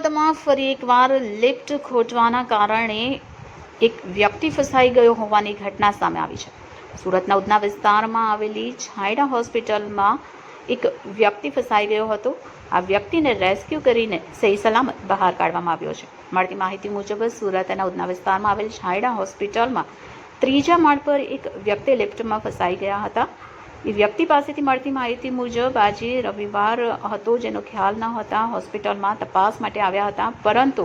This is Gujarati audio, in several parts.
સુરતમાં ફરી એકવાર લિફ્ટ ખોટવાના કારણે એક વ્યક્તિ ફસાઈ ગયો હોવાની ઘટના સામે આવી છે. સુરતના ઉધના વિસ્તારમાં આવેલી છાયડા હોસ્પિટલમાં એક વ્યક્તિ ફસાઈ ગયો હતો. આ વ્યક્તિને રેસ્ક્યુ કરીને સહી સલામત બહાર કાઢવામાં આવ્યો છે. મળતી માહિતી મુજબ સુરતના ઉધના વિસ્તારમાં આવેલ છાયડા હોસ્પિટલમાં ત્રીજા માળ પર એક વ્યક્તિ લિફ્ટમાં ફસાઈ ગયા હતા. એ વ્યક્તિ પાસેથી મળતી માહિતી મુજબ આજે રવિવાર હતો, જેનો ખ્યાલ ન હતા. હોસ્પિટલમાં તપાસ માટે આવ્યા હતા, પરંતુ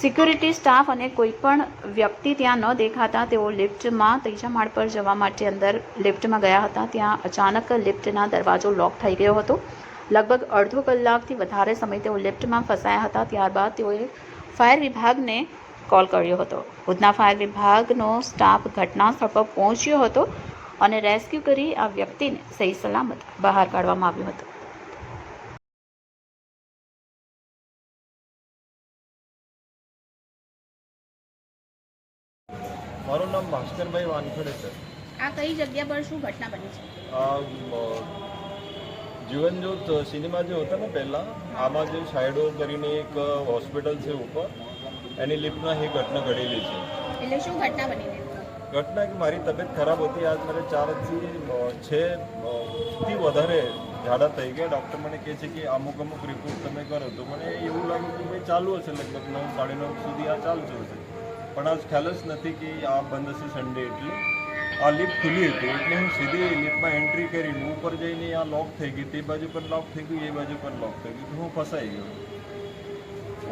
સિક્યુરિટી સ્ટાફ અને કોઈ પણ વ્યક્તિ ત્યાં ન દેખાતા તેઓ લિફ્ટમાં ત્રીજા માળ પર જવા માટે અંદર લિફ્ટમાં ગયા હતા. ત્યાં અચાનક લિફ્ટના દરવાજો લોક થઈ ગયો હતો. લગભગ અડધો કલાકથી વધારે સમય તેઓ લિફ્ટમાં ફસાયા હતા. ત્યારબાદ તેઓએ ફાયર વિભાગને કોલ કર્યો હતો. ઉધના ફાયર વિભાગનો સ્ટાફ ઘટના સ્થળ પર પહોંચ્યો હતો અને રેસ્ક્યુ કરી આ વ્યક્તિને સહી સલામત બહાર કાઢવામાં આવ્યો હતો. મારું નામ ભાસ્કરભાઈ વાનખડે છે. આ કઈ જગ્યા પર શું ઘટના બની છે? જીવનજ્યોત સિનેમા જે હતા ને પહેલાં, આમાં જે સાઈડો કરીને એક હોસ્પિટલ છે ઉપર, એની લિફ્ટમાં એ ઘટના ઘડેલી છે. એટલે શું ઘટના બની? ઘટના કે મારી તબિયત ખરાબ હતી. આજ મારે 4થી વધારે ઝાડા થઈ ગયા. ડૉક્ટર મને કહે છે કે અમુક રિપોર્ટ તમે કરો. તો મને એવું લાગ્યું કે ભાઈ ચાલુ હશે, લગભગ 9, 9:30 સુધી આ ચાલતું હશે. પણ આજ ખ્યાલ જ નથી કે આ બંધ હશે સન્ડે. એટલે આ લિફ્ટ ખુલ્લી હતી, એટલે હું સીધી લિફ્ટમાં એન્ટ્રી કરીને ઉપર જઈને આ લોક થઈ ગઈ. તે બાજુ પર લોક થઈ ગયું, એ બાજુ પર લોક થઈ ગયું. હું ફસાઈ ગયો.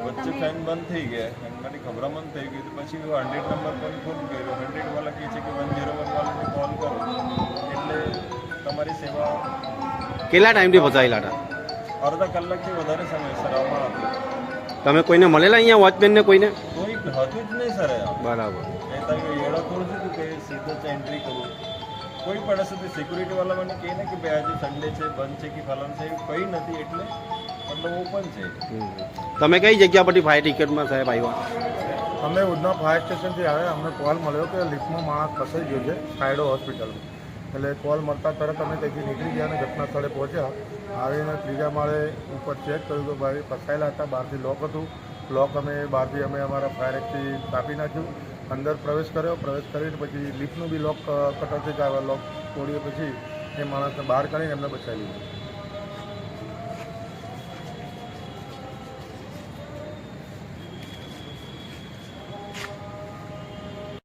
વચ્ચે ફેન બંધ થઈ ગયા અને મારી ગભરામણ થઈ ગઈ. તો પછી 100 નંબર પર ફોન કર્યો. 100 વાળા કહે છે કે 101 વાળાને કોલ કરો, એટલે તમારી સેવા. કેટલા ટાઈમથી ફસાયેલા હતા? અડધા કલાકથી વધારે સમય સર આમાં હતો. તમે કોઈને મળેલા અહીંયા વોચમેનને? કોઈને કોઈ હતું જ નહીં સર. બરાબર. એ તમે એડા કરું છું કે સીધો જ એન્ટ્રી કરું. કોઈ પણ હશે તો સિક્યુરિટીવાળા મને કહે ને કે ભાઈ આજે સન્ડે છે, બંધ છે કે ફલાણ છે, એવું કંઈ નથી. એટલે મતલબ ઓપન છે. તમે કઈ જગ્યા પરથી ફાયર ટિકિટમાં સાહેબ આવ્યા? અમે ઉધના ફાયર સ્ટેશનથી આવ્યા. અમને કોલ મળ્યો કે લિફ્ટમાં માણસ ફસાઈ ગયો છે સાયડો હોસ્પિટલમાં. એટલે કોલ મળતા તરત અમે ત્યાંથી નીકળી ગયા અને ઘટના સ્થળે પહોંચ્યા. આવીને ત્રીજા માળે ઉપર ચેક કર્યું તો ભાઈ ફસાયેલા હતા. બહારથી લોક હતું. લોક બહારથી અમે અમારા ફાયર એક્ટથી કાપી નાખ્યું. અંદર પ્રવેશ કર્યો. પ્રવેશ કરીને પછી લિફ્ટનું બી લોક કટરથી લોક તોડ્યો. પછી એ માણસને બહાર કાઢીને એમને બચાવી લીધું.